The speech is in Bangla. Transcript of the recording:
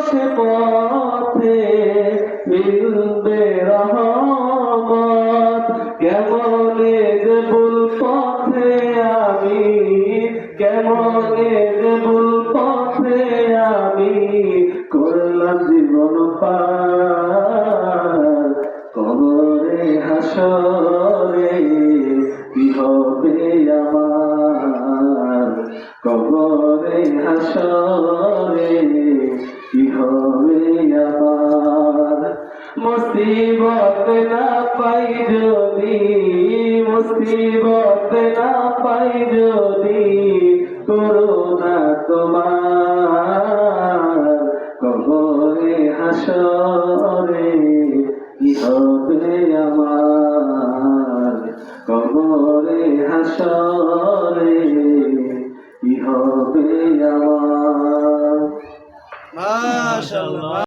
সে পথে মিলবে রহমত। কেমনে যে ভুল পথে আমি, কেমনে যে ভুল পথে আমি করলাম জীবন পার। কবরে হাসরে কি হবে আমার, কবরে হাসরে কি হবে আমার। মুসিবত না পাই যদি, মুসিবত না পাই যদি করুণা তোমার। কবরে হাসরে কি হবে আমার, কবরে হাসরে কি হবে আমার। মাশাআল্লাহ।